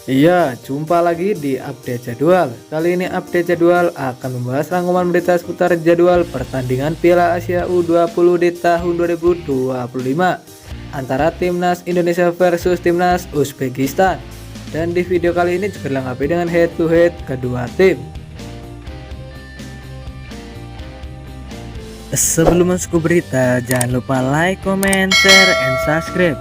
Iya, jumpa lagi di update jadwal. Kali ini update jadwal akan membahas rangkuman berita seputar jadwal pertandingan Piala Asia U20 di tahun 2025 antara Timnas Indonesia versus Timnas Uzbekistan. Dan di video kali ini juga dilengkapi dengan head to head kedua tim. Sebelum masuk ke berita, jangan lupa like, comment, share, and subscribe.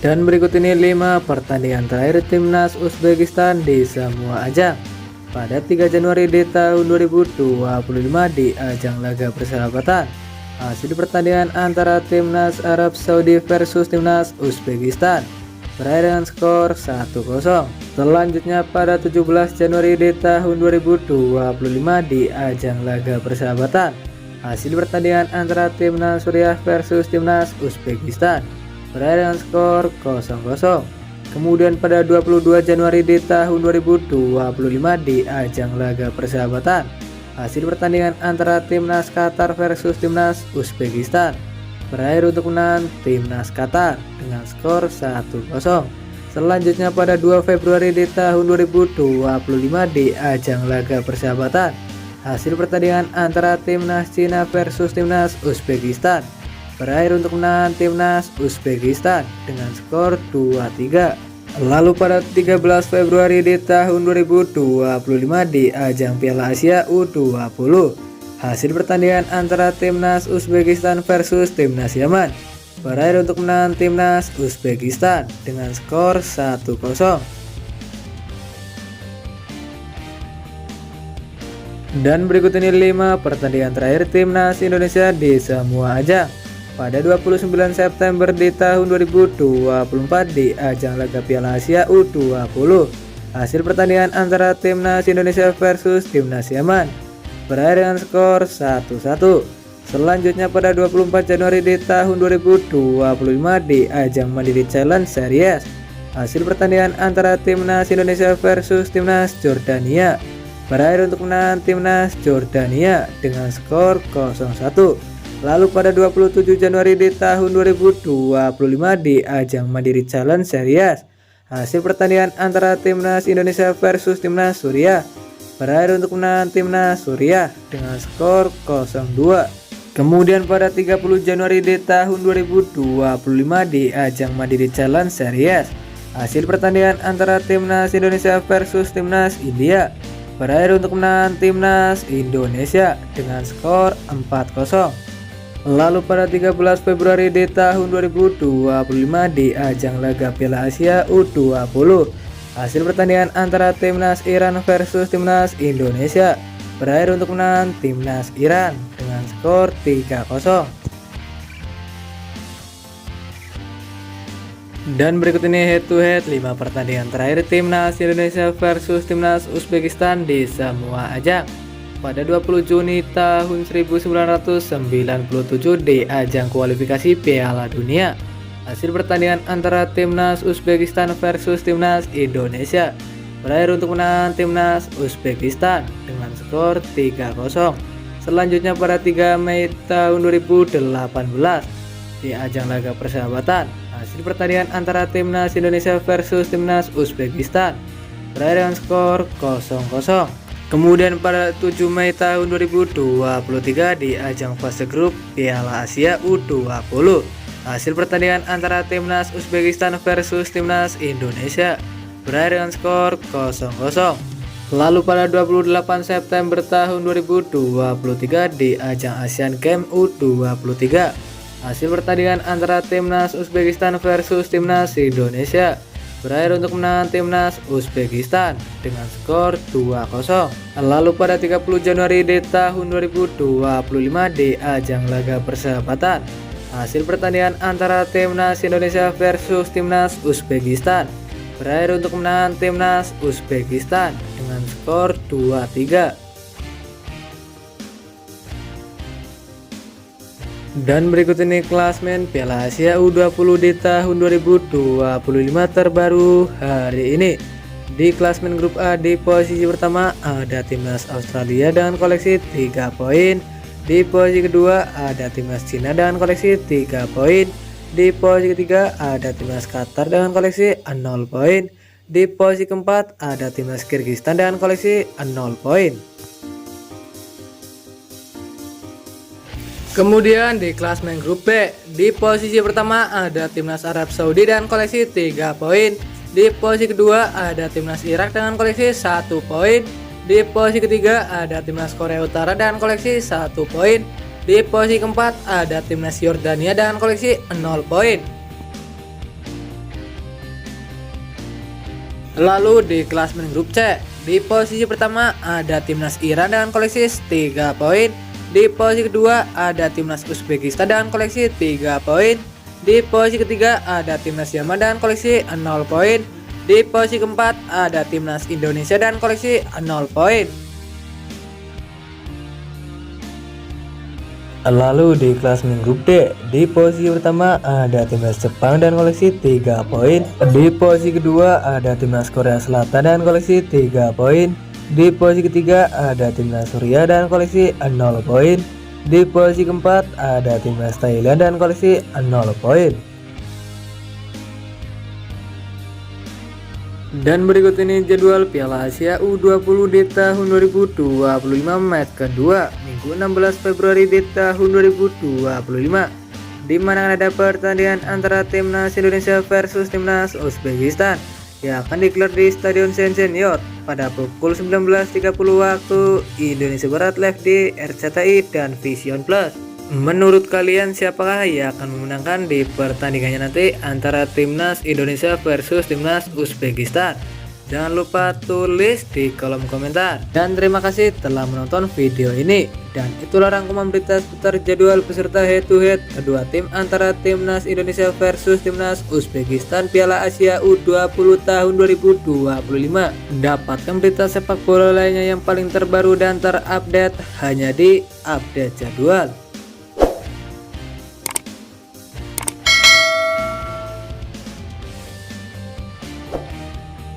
Dan berikut ini 5 pertandingan terakhir Timnas Uzbekistan di semua ajang. Pada 3 Januari di tahun 2025 di ajang laga persahabatan, hasil pertandingan antara Timnas Arab Saudi versus Timnas Uzbekistan berakhir dengan skor 1-0. Selanjutnya pada 17 Januari di tahun 2025 di ajang laga persahabatan, hasil pertandingan antara Timnas Suriah versus Timnas Uzbekistan berakhir dengan skor 0-0. Kemudian pada 22 Januari di tahun 2025 di ajang laga persahabatan, hasil pertandingan antara Timnas Qatar versus Timnas Uzbekistan berakhir untuk menang Timnas Qatar dengan skor 1-0. Selanjutnya pada 2 Februari di tahun 2025 di ajang laga persahabatan, hasil pertandingan antara Timnas Cina versus Timnas Uzbekistan berakhir untuk menang Timnas Uzbekistan dengan skor 2-3. Lalu pada 13 Februari di tahun 2025 di ajang Piala Asia U20, hasil pertandingan antara Timnas Uzbekistan versus Timnas Yaman berakhir untuk menang Timnas Uzbekistan dengan skor 1-0. Dan berikut ini 5 pertandingan terakhir Timnas Indonesia di semua ajang. Pada 29 September di tahun 2024 di ajang laga Piala Asia U20, hasil pertandingan antara Timnas Indonesia versus Timnas Yaman berakhir dengan skor 1-1. Selanjutnya pada 24 Januari di tahun 2025 di ajang Mandiri Challenge Series, hasil pertandingan antara Timnas Indonesia versus Timnas Jordania berakhir untuk menang Timnas Jordania dengan skor 0-1. Lalu pada 27 Januari di tahun 2025 di ajang Mandiri Challenge Series, hasil pertandingan antara Timnas Indonesia versus Timnas Suriah berakhir untuk menang Timnas Suriah dengan skor 0-2. Kemudian pada 30 Januari di tahun 2025 di ajang Mandiri Challenge Series, hasil pertandingan antara Timnas Indonesia versus Timnas India berakhir untuk menang Timnas Indonesia dengan skor 4-0. Lalu pada 13 Februari di tahun 2025 di ajang laga Piala Asia U20, hasil pertandingan antara Timnas Iran versus Timnas Indonesia berakhir untuk menang Timnas Iran dengan skor 3-0. Dan berikut ini head to head 5 pertandingan terakhir Timnas Indonesia versus Timnas Uzbekistan di semua ajang. Pada 20 Juni tahun 1997 di ajang kualifikasi Piala Dunia, hasil pertandingan antara Timnas Uzbekistan versus Timnas Indonesia berakhir untuk menang Timnas Uzbekistan dengan skor 3-0. Selanjutnya pada 3 Mei tahun 2018 di ajang laga persahabatan, hasil pertandingan antara Timnas Indonesia versus Timnas Uzbekistan berakhir dengan skor 0-0. Kemudian pada 7 Mei tahun 2023 di ajang fase grup Piala Asia U20, hasil pertandingan antara Timnas Uzbekistan versus Timnas Indonesia berakhir dengan skor 0-0. Lalu pada 28 September tahun 2023 di ajang Asian Games U23, hasil pertandingan antara Timnas Uzbekistan versus Timnas Indonesia berakhir untuk menang Timnas Uzbekistan dengan skor 2-0. Lalu pada 30 Januari di tahun 2025 di ajang laga persahabatan, hasil pertandingan antara Timnas Indonesia versus Timnas Uzbekistan berakhir untuk menang Timnas Uzbekistan dengan skor 2-3. Dan berikut ini klasmen Piala Asia U20 di tahun 2025 terbaru hari ini. Di klasmen grup A di posisi pertama ada Timnas Australia dengan koleksi 3 poin. Di posisi kedua ada Timnas Cina dengan koleksi 3 poin. Di posisi ketiga ada timnas Qatar dengan koleksi 0 poin. Di posisi keempat ada timnas Kyrgyzstan dengan koleksi 0 poin. Kemudian di klasemen grup B, di posisi pertama ada timnas Arab Saudi dengan koleksi 3 poin. Di posisi kedua ada timnas Irak dengan koleksi 1 poin. Di posisi ketiga ada timnas Korea Utara dengan koleksi 1 poin. Di posisi keempat ada timnas Yordania dengan koleksi 0 poin. Lalu di klasemen grup C, di posisi pertama ada timnas Iran dengan koleksi 3 poin. Di posisi kedua ada timnas Uzbekistan dengan koleksi 3 poin. Di posisi ketiga ada timnas Yaman dengan koleksi 0 poin. Di posisi keempat ada timnas Indonesia dengan koleksi 0 poin. Lalu di klasemen grup D, di posisi pertama ada timnas Jepang dan koleksi 3 poin. Di posisi kedua ada timnas Korea Selatan dan koleksi 3 poin. Di posisi ketiga ada timnas Suriah dan koleksi 0 poin. Di posisi keempat ada timnas Thailand dan koleksi 0 poin. Dan berikut ini jadwal Piala Asia U20 di tahun 2025 match kedua Minggu 16 Februari di tahun 2025, di mana ada pertandingan antara timnas Indonesia versus timnas Uzbekistan yang akan digelar di Stadion Shenzhen Yacht pada pukul 19.30 waktu Indonesia Barat live di RCTI dan Vision Plus. Menurut kalian siapakah yang akan memenangkan di pertandingannya nanti antara timnas Indonesia versus timnas Uzbekistan? Jangan lupa tulis di kolom komentar. Dan terima kasih telah menonton video ini. Dan itulah rangkuman berita seputar jadwal peserta head to head kedua tim antara timnas Indonesia versus timnas Uzbekistan Piala Asia U20 tahun 2025. Dapatkan berita sepak bola lainnya yang paling terbaru dan terupdate hanya di Update Jadwal.